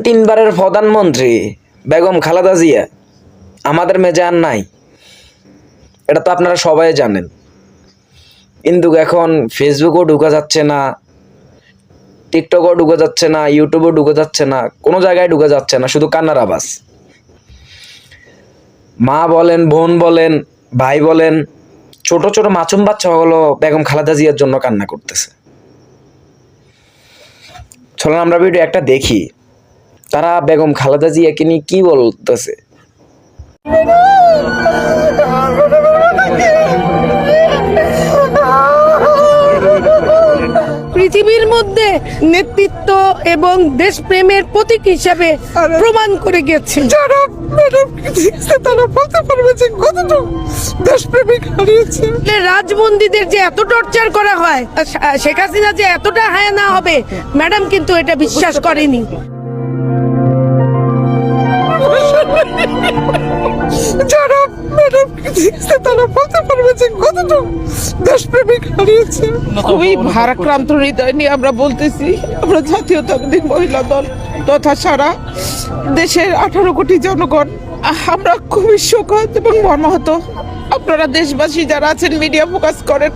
তিনবারের প্রধানমন্ত্রী বেগম খালেদা জিয়া আমাদের মেজে আর নাই, এটা তো আপনারা সবাই জানেন। কিন্তু এখন ফেসবুকও ঢুকা যাচ্ছে না, টিকটকও ঢুকা যাচ্ছে না, ইউটিউবও ঢুকা যাচ্ছে না, কোনো জায়গায় ঢুকা যাচ্ছে না, শুধু কান্নার আওয়াজ। মা বলেন, বোন বলেন, ভাই বলেন, ছোট ছোট মাসুম বাচ্চা হলো বেগম খালেদা জিয়ার জন্য কান্না করতেছে। চলুন আমরা ভিডিও একটা দেখি, তারা বেগম খালেদা জিয়াকে নিয়ে কি বলতেছে। পৃথিবীর মধ্যে নেতৃত্ব এবং দেশপ্রেমের প্রতীক হিসাবে প্রমাণ করে গেছে। যারা ম্যাডামকে দেখছে তারা বলতে পারবে যে কতটুকু দেশপ্রেমিক হারিয়েছে। রাজবন্দীদের যে এত টর্চার করা হয়, শেখ হাসিনা যে এতটা হায়ানা হবে, ম্যাডাম কিন্তু এটা বিশ্বাস করেনি। যারা ম্যাডামকে দেখছে তারা বলতে পারবে যে কতটুকু দেশপ্রেমিক হারিয়েছে। খুবই ভারাক্রান্ত হৃদয় নিয়ে আমরা বলতেছি, আমরা জাতীয়তাবাদী মহিলা দল তথা সারা দেশের 18 কোটি জনগণ আমরা খুবই শোকাহত এবং মর্মাহত। আপনারা দেশবাসী যারা আছেন, মিডিয়া ফোকাস করেন,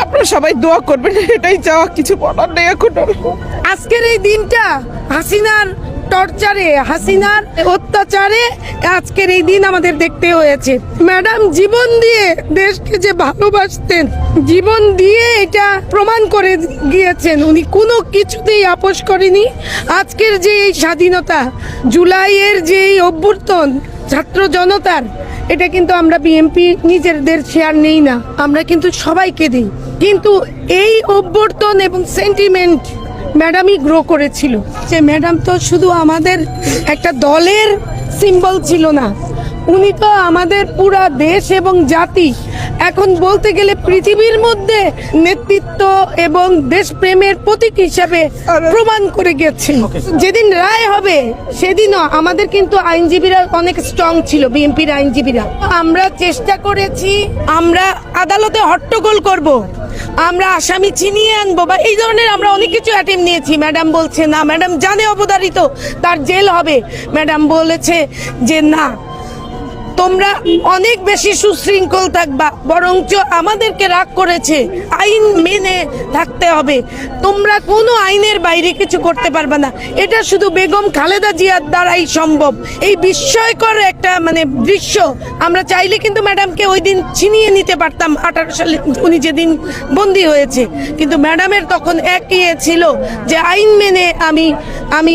আপনারা সবাই দোয়া করবেন, এটাই চাওয়া, কিছু বলার নেই এখন। আজকের এই দিনটা হাসিনার টর্চারে, হাসিনার অত্যাচারে আজকের এই দিন আমাদের দেখতে হয়েছে। ম্যাডাম জীবন দিয়ে দেশকে যে ভালোবাসতেন, জীবন দিয়ে এটা প্রমাণ করে গিয়েছেন। উনি কোনো কিছুতেই আপোষ করেনি। আজকের যে এই স্বাধীনতা, জুলাইয়ের যে এই অভ্যুত্থান ছাত্র জনতার, এটা কিন্তু আমরা বিএনপি নিজেদের শেয়ার নেই না, আমরা কিন্তু সবাইকে দিই। কিন্তু এই অভ্যুত্থান এবং সেন্টিমেন্ট ম্যাডামই গ্রো করেছিল। যে ম্যাডাম তো শুধু আমাদের একটা দলের সিম্বল ছিল না, উনি তো আমাদের পুরা দেশ এবং জাতি, এখন বলতে গেলে পৃথিবীর মধ্যে নেতৃত্ব এবং দেশপ্রেমের প্রতীক হিসাবে প্রমাণ করে গেছেন। যেদিন রায় হবে সেদিনও আমাদের কিন্তু আইনজীবীরা অনেক স্ট্রং ছিল, বিএনপির আইনজীবীরা। আমরা চেষ্টা করেছি, আমরা আদালতে হট্টগোল করব, আমরা আসামি ছিনিয়ে আনবো, বা এই ধরনের আমরা অনেক কিছু অ্যাটেম্প নিয়েছি। ম্যাডাম বলছে না, ম্যাডাম জানে অবধারিত তার জেল হবে। ম্যাডাম বলেছে যে না, তোমরা অনেক বেশি সুশৃঙ্খল থাকবা, বরঞ্চ আমাদেরকে রাগ করেছে, আইন মেনে থাকতে হবে, তোমরা কোনো আইনের বাইরে কিছু করতে পারবে না। এটা শুধু বেগম খালেদা জিয়ার দ্বারাই সম্ভব। এই বিস্ময়কর একটা দৃশ্য, আমরা চাইলে কিন্তু ম্যাডামকে ওই দিন ছিনিয়ে নিতে পারতাম। 18 সালে উনি যেদিন বন্দী হয়েছে, কিন্তু ম্যাডামের তখন একই ছিল যে আইন মেনে আমি